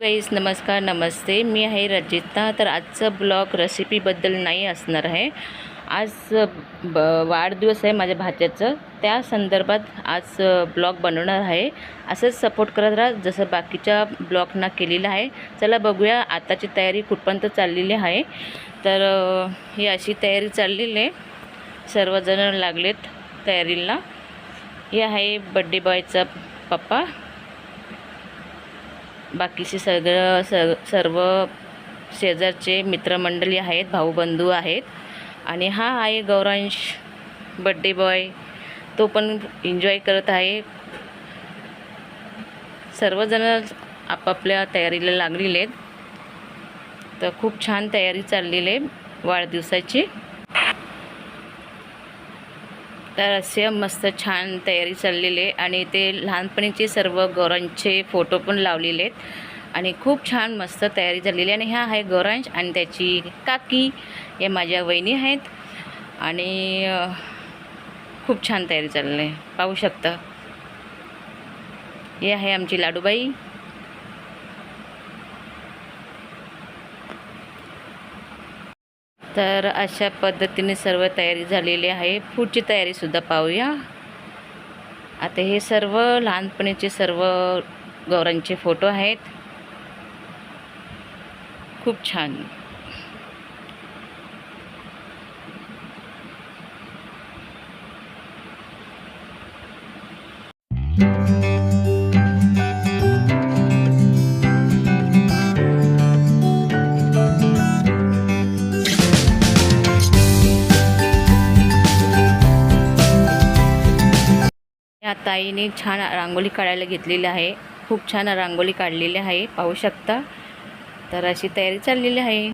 Guys नमस्कार नमस्ते, मी आहे रजिता. तर आजचं ब्लॉग रेसिपीबद्दल नाही असणार आहे. आज वाढदिवस आहे माझ्या भाच्याचं, त्या संदर्भात आज ब्लॉग बनवणार आहे. असंच सपोर्ट करत राहा जसं बाकीच्या ब्लॉगना केलेलं आहे. चला बघूया आताची तयारी कुठपर्यंत चाललेली आहे. तर ही अशी तयारी चाललेली आहे, सर्वजण लागलेत तयारीला. हे आहे बड्डे बॉयचा पप्पा, बाकीचे सर्व शेजारचे मित्रमंडळी आहेत, भाऊबंधू आहेत. आणि हा आहे गौरांश बड्डे बॉय, तो पण एन्जॉय करत आहे. सर्वजण आपापल्या तयारीला लागलेले आहेत. तर खूप छान तयारी चाललेली आहे वाढदिवसाची. तर असे मस्त छान तयारी चाललेली आहे. आणि ते लहानपणीचे सर्व गौरांचे फोटो पण लावलेले आहेत आणि खूप छान मस्त तयारी झालेली आहे. आणि ह्या आहे गौरांश आणि त्याची काकी, हे माझ्या वहिनी आहेत. आणि खूप छान तयारी चालली आहे, पाहू शकता. हे आहे आमची लाडूबाई. तर अशा पद्धतीने सर्व तयारी झालेली आहे. पुढची तयारीसुद्धा पाहूया. आता हे सर्व लहानपणीचे सर्व गौरांचे फोटो आहेत, खूप छान. या ताईने छान रांगोळी काढायला घेतलेली आहे, खूप छान रांगोळी काढलेली आहे, पाहू शकता. तर अशी तयारी चाललेली आहे.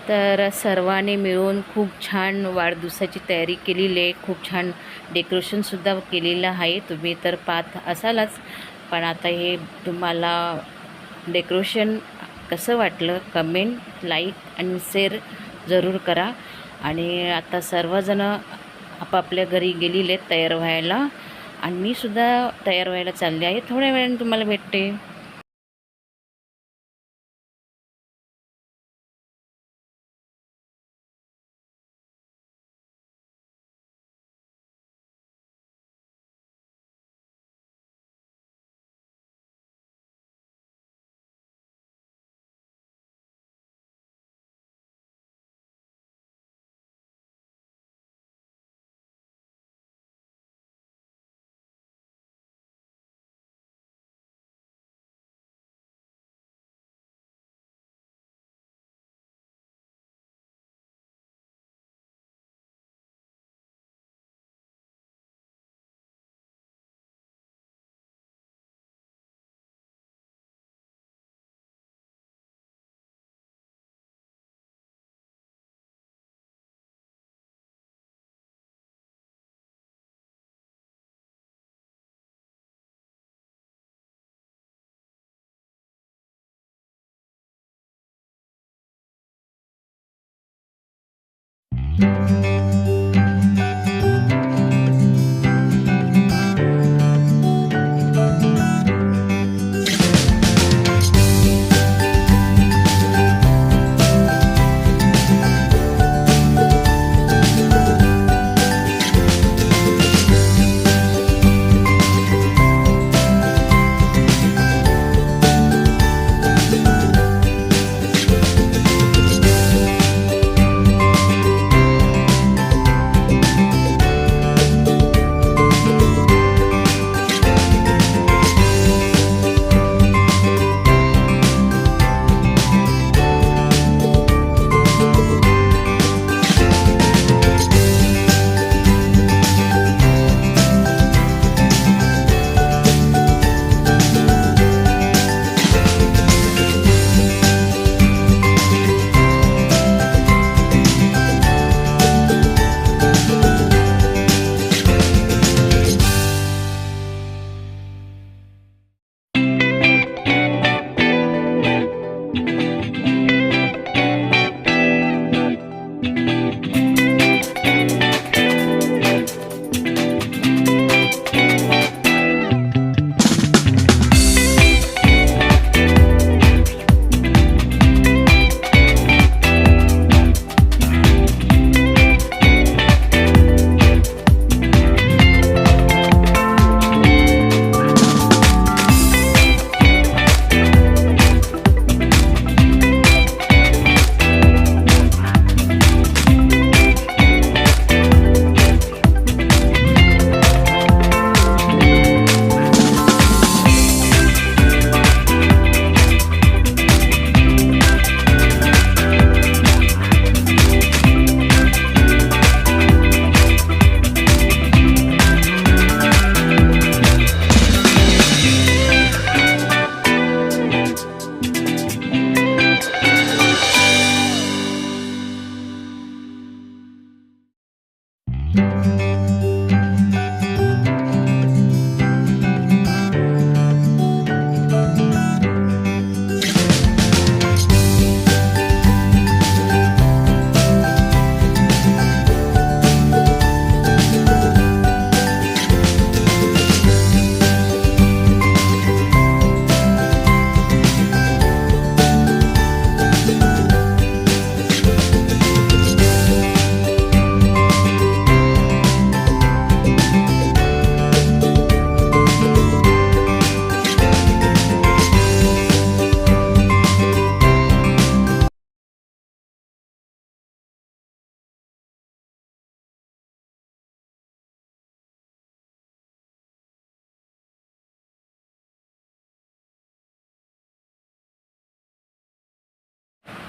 तर सर्वांनी मिळून खूप छान वाढदिवसाची तयारी केलेली आहे. खूप छान डेकोरेशनसुद्धा केलेलं आहे, तुम्ही तर पाहत असालच. पण आता हे तुम्हाला डेकोरेशन कसं वाटलं कमेंट, लाईक आणि शेअर जरूर करा. आणि आता सर्वजण आपापल्या घरी गेलेले आहेत तयार व्हायला, आणि मी सुद्धा तयार व्हायला चालले आहे. थोड्या वेळाने तुम्हाला भेटते.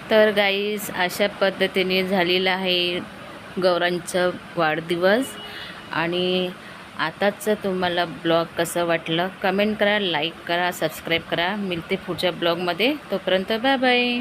तर गाईज अशा पद्धतीने झालेला आहे गौरांचा वाढदिवस. आणि आताच तुम्हाला ब्लॉग कसं वाटलं कमेंट करा, लाईक करा, सबस्क्राईब करा. मिळते पुढच्या ब्लॉगमध्ये. तोपर्यंत बाय बाय.